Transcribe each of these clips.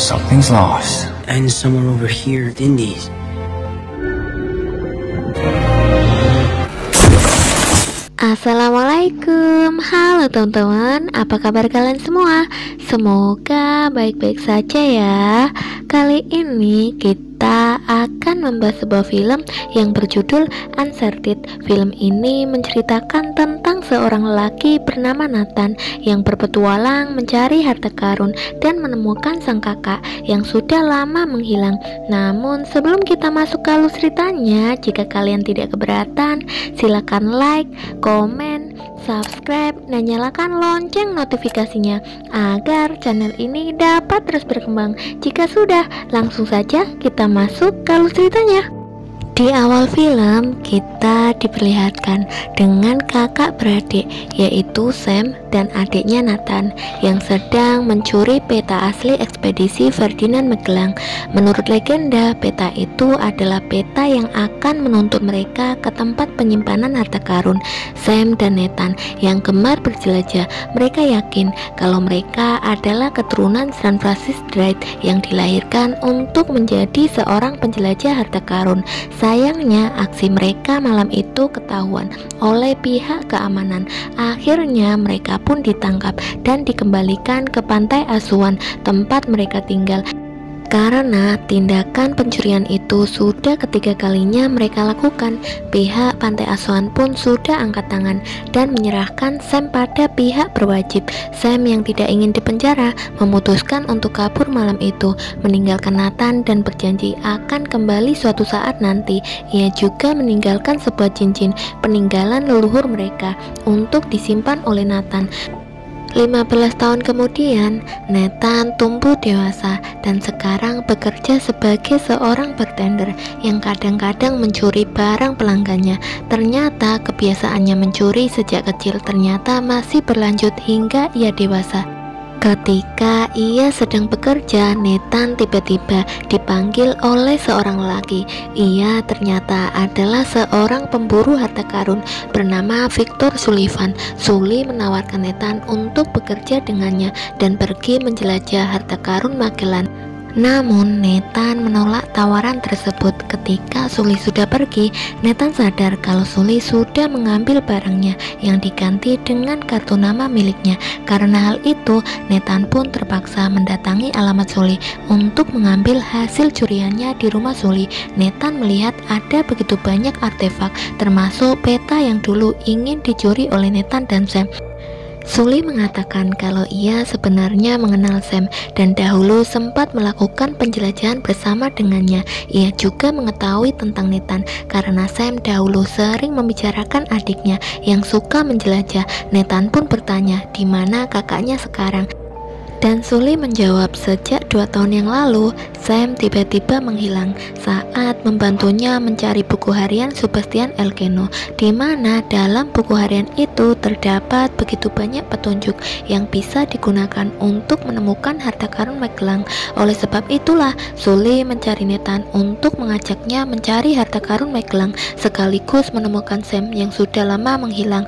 Something's lost. And somewhere over here at Indies. Assalamualaikum, halo teman-teman, apa kabar kalian semua? Semoga baik-baik saja ya. Kali ini kita akan membahas sebuah film yang berjudul Uncharted. Film ini menceritakan tentang seorang lelaki bernama Nathan yang berpetualang mencari harta karun dan menemukan sang kakak yang sudah lama menghilang. Namun sebelum kita masuk ke alur ceritanya, jika kalian tidak keberatan, silakan like, komen, subscribe, dan nyalakan lonceng notifikasinya agar channel ini dapat terus berkembang. Jika sudah, langsung saja kita masuk ke alur ceritanya. Di awal film, kita diperlihatkan dengan kakak beradik, yaitu Sam dan adiknya Nathan, yang sedang mencuri peta asli ekspedisi Ferdinand Magellan. Menurut legenda, peta itu adalah peta yang akan menuntun mereka ke tempat penyimpanan harta karun. Sam dan Nathan yang gemar berjelajah, mereka yakin kalau mereka adalah keturunan Sir Francis Drake yang dilahirkan untuk menjadi seorang penjelajah harta karun. Sayangnya, aksi mereka malam itu ketahuan oleh pihak keamanan. Akhirnya mereka pun ditangkap dan dikembalikan ke pantai asuhan tempat mereka tinggal. Karena tindakan pencurian itu sudah ketiga kalinya mereka lakukan, pihak pantai asuhan pun sudah angkat tangan dan menyerahkan Sam pada pihak berwajib. Sam yang tidak ingin dipenjara memutuskan untuk kabur malam itu, meninggalkan Nathan dan berjanji akan kembali suatu saat nanti. Ia juga meninggalkan sebuah cincin peninggalan leluhur mereka untuk disimpan oleh Nathan. 15 tahun kemudian, Nathan tumbuh dewasa dan sekarang bekerja sebagai seorang bartender yang kadang-kadang mencuri barang pelanggannya. Ternyata kebiasaannya mencuri sejak kecil ternyata masih berlanjut hingga ia dewasa. Ketika ia sedang bekerja, Nathan tiba-tiba dipanggil oleh seorang lelaki. Ia ternyata adalah seorang pemburu harta karun bernama Victor Sullivan. Sully menawarkan Nathan untuk bekerja dengannya dan pergi menjelajah harta karun Magellan. Namun Nathan menolak tawaran tersebut. Ketika Sully sudah pergi, Nathan sadar kalau Sully sudah mengambil barangnya yang diganti dengan kartu nama miliknya. Karena hal itu, Nathan pun terpaksa mendatangi alamat Sully untuk mengambil hasil curiannya di rumah Sully. Nathan melihat ada begitu banyak artefak, termasuk peta yang dulu ingin dicuri oleh Nathan dan Sam. Sully mengatakan kalau ia sebenarnya mengenal Sam dan dahulu sempat melakukan penjelajahan bersama dengannya. Ia juga mengetahui tentang Nathan karena Sam dahulu sering membicarakan adiknya yang suka menjelajah. Nathan pun bertanya di mana kakaknya sekarang. Dan Sully menjawab sejak 2 tahun yang lalu, Sam tiba-tiba menghilang saat membantunya mencari buku harian Sebastian Elcano, di mana dalam buku harian itu terdapat begitu banyak petunjuk yang bisa digunakan untuk menemukan harta karun Magellan. Oleh sebab itulah, Sully mencari Nathan untuk mengajaknya mencari harta karun Magellan, sekaligus menemukan Sam yang sudah lama menghilang.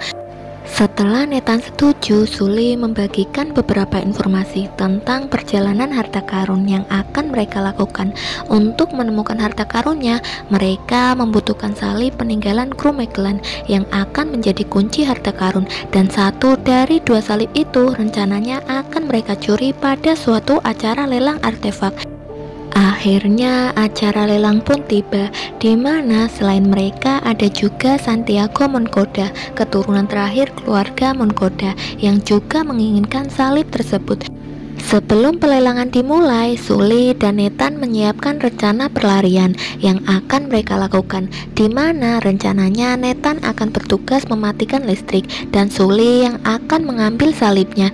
Setelah Nathan setuju, Sully membagikan beberapa informasi tentang perjalanan harta karun yang akan mereka lakukan. Untuk menemukan harta karunnya, mereka membutuhkan salib peninggalan kru Magellan yang akan menjadi kunci harta karun, dan satu dari 2 salib itu rencananya akan mereka curi pada suatu acara lelang artefak. Akhirnya acara lelang pun tiba, di mana selain mereka ada juga Santiago Moncoda, keturunan terakhir keluarga Moncoda, yang juga menginginkan salib tersebut. Sebelum pelelangan dimulai, Sully dan Nathan menyiapkan rencana perlarian yang akan mereka lakukan, di mana rencananya Nathan akan bertugas mematikan listrik dan Sully yang akan mengambil salibnya.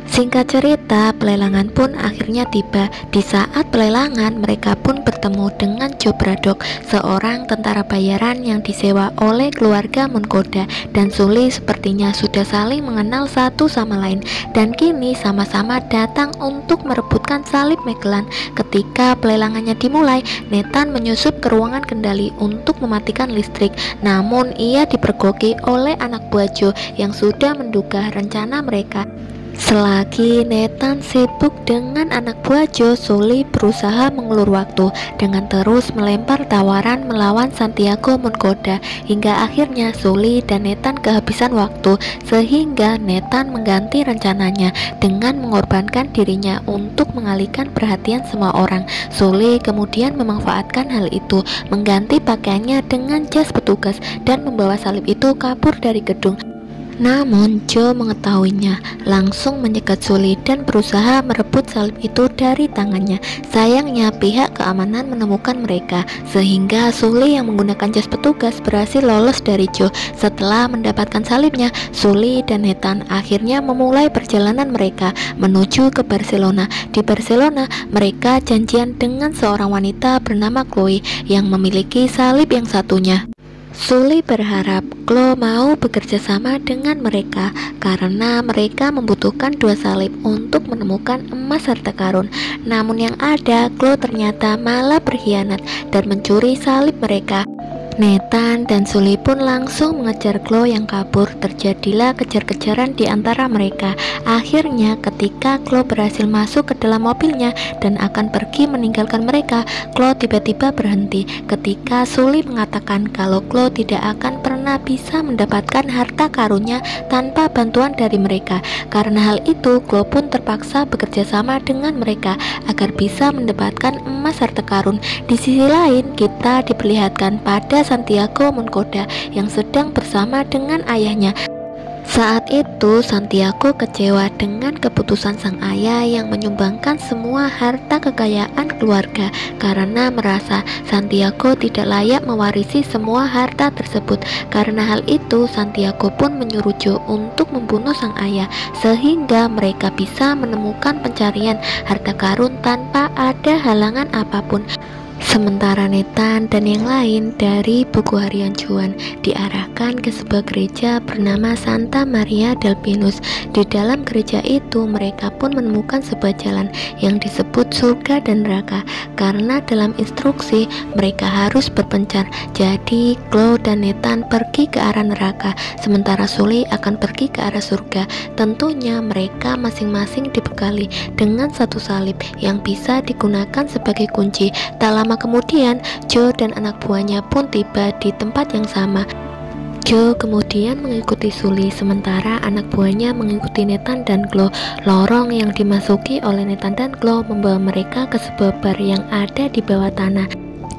Singkat cerita, pelelangan pun akhirnya tiba. Di saat pelelangan, mereka pun bertemu dengan Joe Braddock, seorang tentara bayaran yang disewa oleh keluarga Moncoda, dan Sully sepertinya sudah saling mengenal satu sama lain, dan kini sama-sama datang untuk merebutkan salib Magellan. Ketika pelelangannya dimulai, Nathan menyusup ke ruangan kendali untuk mematikan listrik, namun ia dipergoki oleh anak buah Joe yang sudah menduga rencana mereka. Selagi Nathan sibuk dengan anak buah Joe, Sully berusaha mengulur waktu dengan terus melempar tawaran melawan Santiago menggoda, hingga akhirnya Sully dan Nathan kehabisan waktu, sehingga Nathan mengganti rencananya dengan mengorbankan dirinya untuk mengalihkan perhatian semua orang. Sully kemudian memanfaatkan hal itu, mengganti pakaiannya dengan jas petugas dan membawa salib itu kabur dari gedung. Namun Joe mengetahuinya, langsung menyekat Sully dan berusaha merebut salib itu dari tangannya. Sayangnya pihak keamanan menemukan mereka, sehingga Sully yang menggunakan jas petugas berhasil lolos dari Joe. Setelah mendapatkan salibnya, Sully dan Nathan akhirnya memulai perjalanan mereka menuju ke Barcelona. Di Barcelona, mereka janjian dengan seorang wanita bernama Chloe yang memiliki salib yang satunya. Sully berharap Chloe mau bekerja sama dengan mereka karena mereka membutuhkan dua salib untuk menemukan emas harta karun. Namun yang ada, Chloe ternyata malah berkhianat dan mencuri salib mereka. Nathan dan Sully pun langsung mengejar Chloe yang kabur. Terjadilah kejar-kejaran di antara mereka. Akhirnya ketika Chloe berhasil masuk ke dalam mobilnya dan akan pergi meninggalkan mereka, Chloe tiba-tiba berhenti ketika Sully mengatakan kalau Chloe tidak akan pernah bisa mendapatkan harta karunnya tanpa bantuan dari mereka. Karena hal itu, Chloe pun terpaksa bekerja sama dengan mereka agar bisa mendapatkan emas harta karun. Di sisi lain, kita diperlihatkan pada Santiago menggoda yang sedang bersama dengan ayahnya. Saat itu Santiago kecewa dengan keputusan sang ayah yang menyumbangkan semua harta kekayaan keluarga karena merasa Santiago tidak layak mewarisi semua harta tersebut. Karena hal itu, Santiago pun menyuruh Joe untuk membunuh sang ayah sehingga mereka bisa menemukan pencarian harta karun tanpa ada halangan apapun. Sementara Nathan dan yang lain dari buku harian Juan diarahkan ke sebuah gereja bernama Santa Maria del Pinus. Di dalam gereja itu mereka pun menemukan sebuah jalan yang disebut surga dan neraka, karena dalam instruksi mereka harus berpencar. Jadi Chloe dan Nathan pergi ke arah neraka, sementara Sully akan pergi ke arah surga. Tentunya mereka masing-masing dibekali dengan satu salib yang bisa digunakan sebagai kunci. Tak lama kemudian, Joe dan anak buahnya pun tiba di tempat yang sama. Joe kemudian mengikuti Sully, sementara anak buahnya mengikuti Nathan dan Chloe. Lorong yang dimasuki oleh Nathan dan Chloe membawa mereka ke sebuah bar yang ada di bawah tanah.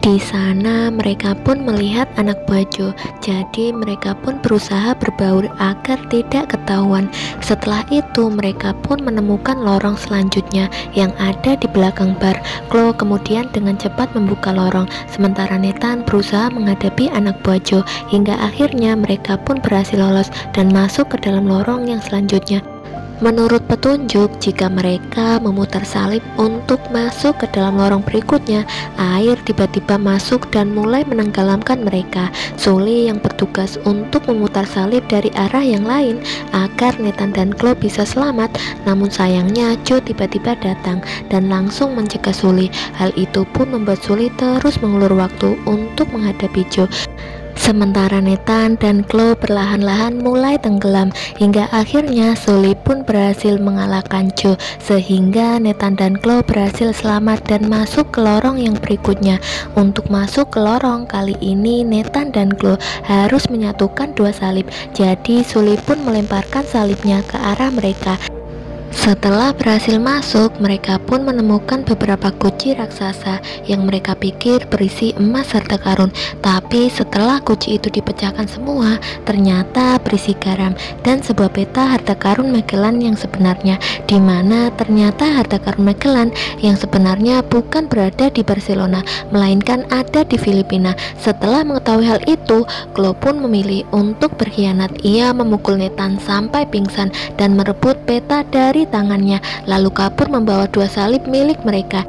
Di sana mereka pun melihat anak buah Joe, jadi mereka pun berusaha berbaur agar tidak ketahuan. Setelah itu mereka pun menemukan lorong selanjutnya yang ada di belakang bar. Chloe kemudian dengan cepat membuka lorong, sementara Nathan berusaha menghadapi anak buah Joe, hingga akhirnya mereka pun berhasil lolos dan masuk ke dalam lorong yang selanjutnya. Menurut petunjuk, jika mereka memutar salib untuk masuk ke dalam lorong berikutnya, air tiba-tiba masuk dan mulai menenggelamkan mereka. Sully yang bertugas untuk memutar salib dari arah yang lain agar Nathan dan Chloe bisa selamat. Namun sayangnya Joe tiba-tiba datang dan langsung mencegah Sully. Hal itu pun membuat Sully terus mengulur waktu untuk menghadapi Joe. Sementara Nathan dan Chloe perlahan-lahan mulai tenggelam, hingga akhirnya Sully pun berhasil mengalahkan Joe, sehingga Nathan dan Chloe berhasil selamat dan masuk ke lorong yang berikutnya. Untuk masuk ke lorong kali ini, Nathan dan Chloe harus menyatukan dua salib, jadi Sully pun melemparkan salibnya ke arah mereka. Setelah berhasil masuk, mereka pun menemukan beberapa guci raksasa yang mereka pikir berisi emas harta karun. Tapi setelah guci itu dipecahkan semua, ternyata berisi garam dan sebuah peta harta karun Magellan yang sebenarnya, di mana ternyata harta karun Magellan yang sebenarnya bukan berada di Barcelona, melainkan ada di Filipina. Setelah mengetahui hal itu, Chloe pun memilih untuk berkhianat. Ia memukul Nathan sampai pingsan dan merebut peta dari tangannya, lalu kabur membawa dua salib milik mereka.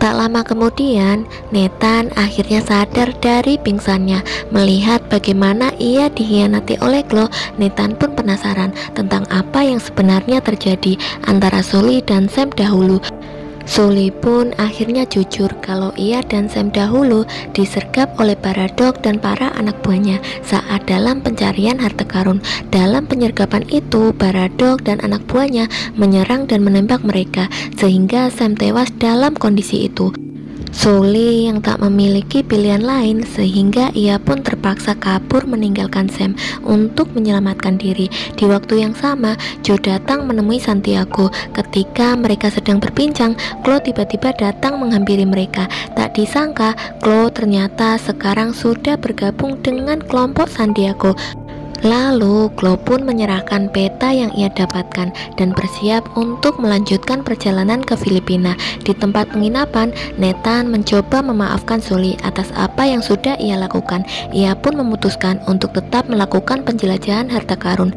Tak lama kemudian, Nathan akhirnya sadar dari pingsannya. Melihat bagaimana ia dikhianati oleh Chloe, Nathan pun penasaran tentang apa yang sebenarnya terjadi antara Sully dan Sam dahulu. Sully pun akhirnya jujur kalau ia dan Sam dahulu disergap oleh Baradok dan para anak buahnya saat dalam pencarian harta karun. Dalam penyergapan itu, Baradok dan anak buahnya menyerang dan menembak mereka sehingga Sam tewas dalam kondisi itu. Sully yang tak memiliki pilihan lain sehingga ia pun terpaksa kabur meninggalkan Sam untuk menyelamatkan diri. Di waktu yang sama, Joe datang menemui Santiago. Ketika mereka sedang berbincang, Chloe tiba-tiba datang menghampiri mereka. Tak disangka, Chloe ternyata sekarang sudah bergabung dengan kelompok Santiago. Lalu Chloe pun menyerahkan peta yang ia dapatkan dan bersiap untuk melanjutkan perjalanan ke Filipina. Di tempat penginapan, Nathan mencoba memaafkan Sully atas apa yang sudah ia lakukan. Ia pun memutuskan untuk tetap melakukan penjelajahan harta karun.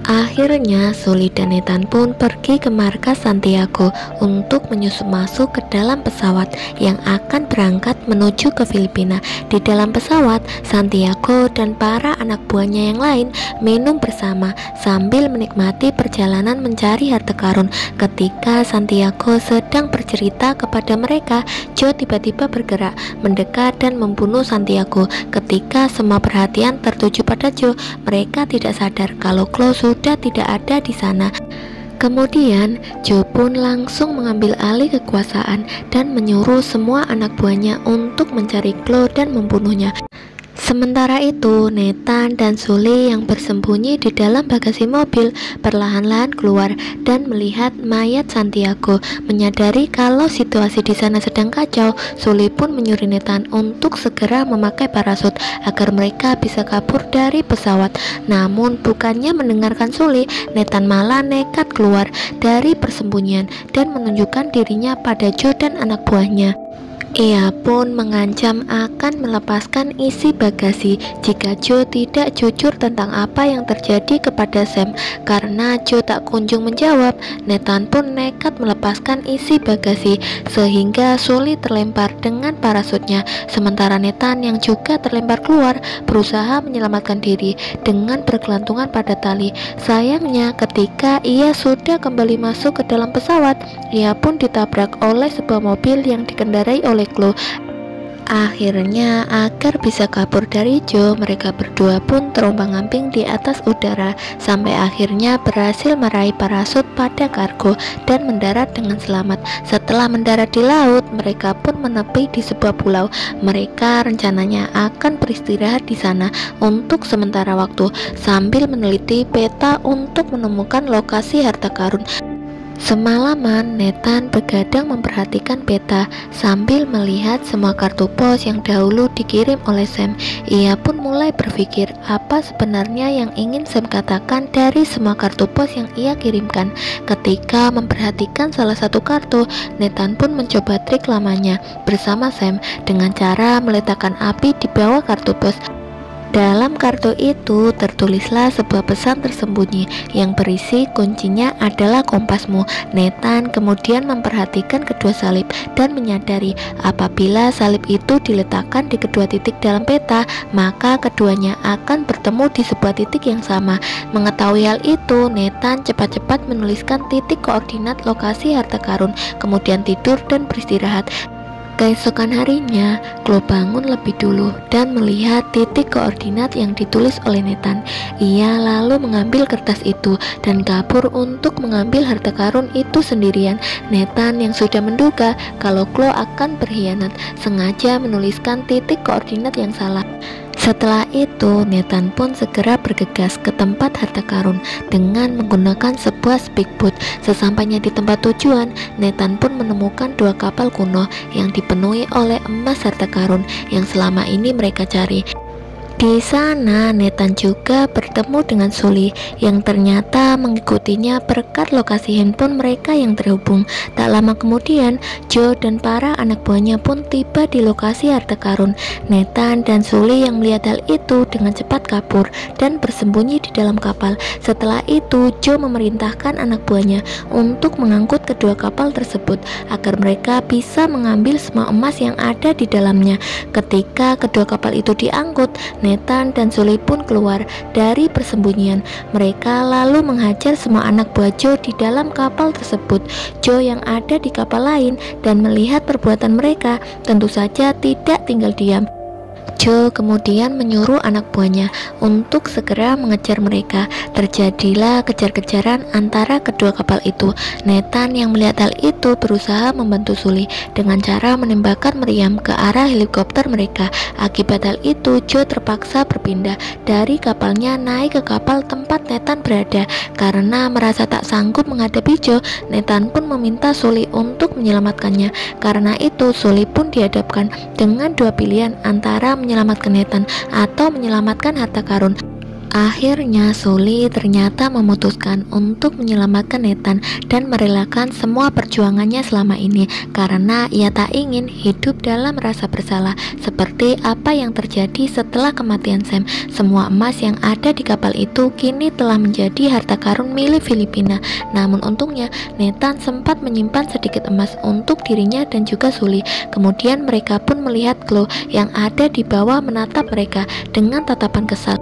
Akhirnya Sully dan Nathan pun pergi ke markas Santiago untuk menyusup masuk ke dalam pesawat yang akan berangkat menuju ke Filipina. Di dalam pesawat, Santiago dan para anak buahnya yang lain minum bersama sambil menikmati perjalanan mencari harta karun. Ketika Santiago sedang bercerita kepada mereka, Joe tiba-tiba bergerak, mendekat dan membunuh Santiago. Ketika semua perhatian tertuju pada Joe, mereka tidak sadar kalau Chloe sudah tidak ada di sana. Kemudian Joe pun langsung mengambil alih kekuasaan dan menyuruh semua anak buahnya untuk mencari Chloe dan membunuhnya. Sementara itu, Nathan dan Sully yang bersembunyi di dalam bagasi mobil perlahan-lahan keluar dan melihat mayat Santiago. Menyadari kalau situasi di sana sedang kacau, Sully pun menyuruh Nathan untuk segera memakai parasut agar mereka bisa kabur dari pesawat. Namun bukannya mendengarkan Sully, Nathan malah nekat keluar dari persembunyian dan menunjukkan dirinya pada Joe dan anak buahnya. Ia pun mengancam akan melepaskan isi bagasi jika Joe tidak jujur tentang apa yang terjadi kepada Sam. Karena Joe tak kunjung menjawab, Nathan pun nekat melepaskan isi bagasi sehingga Sully terlempar dengan parasutnya. Sementara Nathan yang juga terlempar keluar berusaha menyelamatkan diri dengan bergelantungan pada tali. Sayangnya ketika ia sudah kembali masuk ke dalam pesawat, ia pun ditabrak oleh sebuah mobil yang dikendarai oleh Chloe. Akhirnya, agar bisa kabur dari Joe, mereka berdua pun terombang-ambing di atas udara sampai akhirnya berhasil meraih parasut pada kargo dan mendarat dengan selamat. Setelah mendarat di laut, mereka pun menepi di sebuah pulau. Mereka rencananya akan beristirahat di sana untuk sementara waktu sambil meneliti peta untuk menemukan lokasi harta karun. Semalaman, Nathan begadang memperhatikan peta sambil melihat semua kartu pos yang dahulu dikirim oleh Sam. Ia pun mulai berpikir apa sebenarnya yang ingin Sam katakan dari semua kartu pos yang ia kirimkan. Ketika memperhatikan salah satu kartu, Nathan pun mencoba trik lamanya bersama Sam dengan cara meletakkan api di bawah kartu pos. Dalam kartu itu tertulislah sebuah pesan tersembunyi yang berisi kuncinya adalah kompasmu. Nathan kemudian memperhatikan kedua salib dan menyadari apabila salib itu diletakkan di kedua titik dalam peta, maka keduanya akan bertemu di sebuah titik yang sama. Mengetahui hal itu, Nathan cepat-cepat menuliskan titik koordinat lokasi harta karun, kemudian tidur dan beristirahat. Keesokan harinya, Chloe bangun lebih dulu dan melihat titik koordinat yang ditulis oleh Nathan. Ia lalu mengambil kertas itu dan kabur untuk mengambil harta karun itu sendirian. Nathan yang sudah menduga kalau Chloe akan berkhianat, sengaja menuliskan titik koordinat yang salah. Setelah itu, Nathan pun segera bergegas ke tempat harta karun dengan menggunakan sebuah speedboat. Sesampainya di tempat tujuan, Nathan pun menemukan dua kapal kuno yang dipenuhi oleh emas harta karun yang selama ini mereka cari. Di sana, Nathan juga bertemu dengan Sully yang ternyata mengikutinya berkat lokasi handphone mereka yang terhubung. Tak lama kemudian, Joe dan para anak buahnya pun tiba di lokasi harta karun. Nathan dan Sully yang melihat hal itu dengan cepat kabur dan bersembunyi di dalam kapal. Setelah itu, Joe memerintahkan anak buahnya untuk mengangkut kedua kapal tersebut agar mereka bisa mengambil semua emas yang ada di dalamnya. Ketika kedua kapal itu diangkut, Nathan dan Sully pun keluar dari persembunyian. Mereka lalu menghajar semua anak buah Joe di dalam kapal tersebut. Joe yang ada di kapal lain dan melihat perbuatan mereka tentu saja tidak tinggal diam. Joe kemudian menyuruh anak buahnya untuk segera mengejar mereka. Terjadilah kejar-kejaran antara kedua kapal itu. Nathan yang melihat hal itu berusaha membantu Sully dengan cara menembakkan meriam ke arah helikopter mereka. Akibat hal itu, Joe terpaksa berpindah dari kapalnya naik ke kapal tempat Nathan berada. Karena merasa tak sanggup menghadapi Joe, Nathan pun meminta Sully untuk menyelamatkannya. Karena itu, Sully pun dihadapkan dengan dua pilihan antara menyelamatkan Nathan atau menyelamatkan harta karun. Akhirnya Sully ternyata memutuskan untuk menyelamatkan Nathan dan merelakan semua perjuangannya selama ini karena ia tak ingin hidup dalam rasa bersalah seperti apa yang terjadi setelah kematian Sam. Semua emas yang ada di kapal itu kini telah menjadi harta karun milik Filipina. Namun untungnya Nathan sempat menyimpan sedikit emas untuk dirinya dan juga Sully. Kemudian mereka pun melihat Chloe yang ada di bawah menatap mereka dengan tatapan kesal.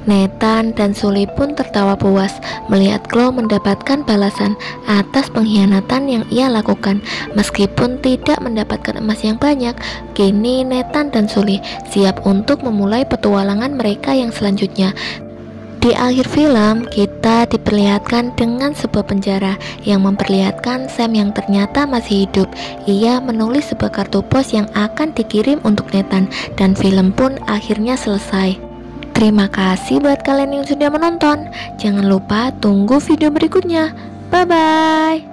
Nathan dan Sully pun tertawa puas melihat Chloe mendapatkan balasan atas pengkhianatan yang ia lakukan. Meskipun tidak mendapatkan emas yang banyak, kini Nathan dan Sully siap untuk memulai petualangan mereka yang selanjutnya. Di akhir film, kita diperlihatkan dengan sebuah penjara yang memperlihatkan Sam yang ternyata masih hidup. Ia menulis sebuah kartu pos yang akan dikirim untuk Nathan dan film pun akhirnya selesai. Terima kasih buat kalian yang sudah menonton. Jangan lupa tunggu video berikutnya. Bye-bye.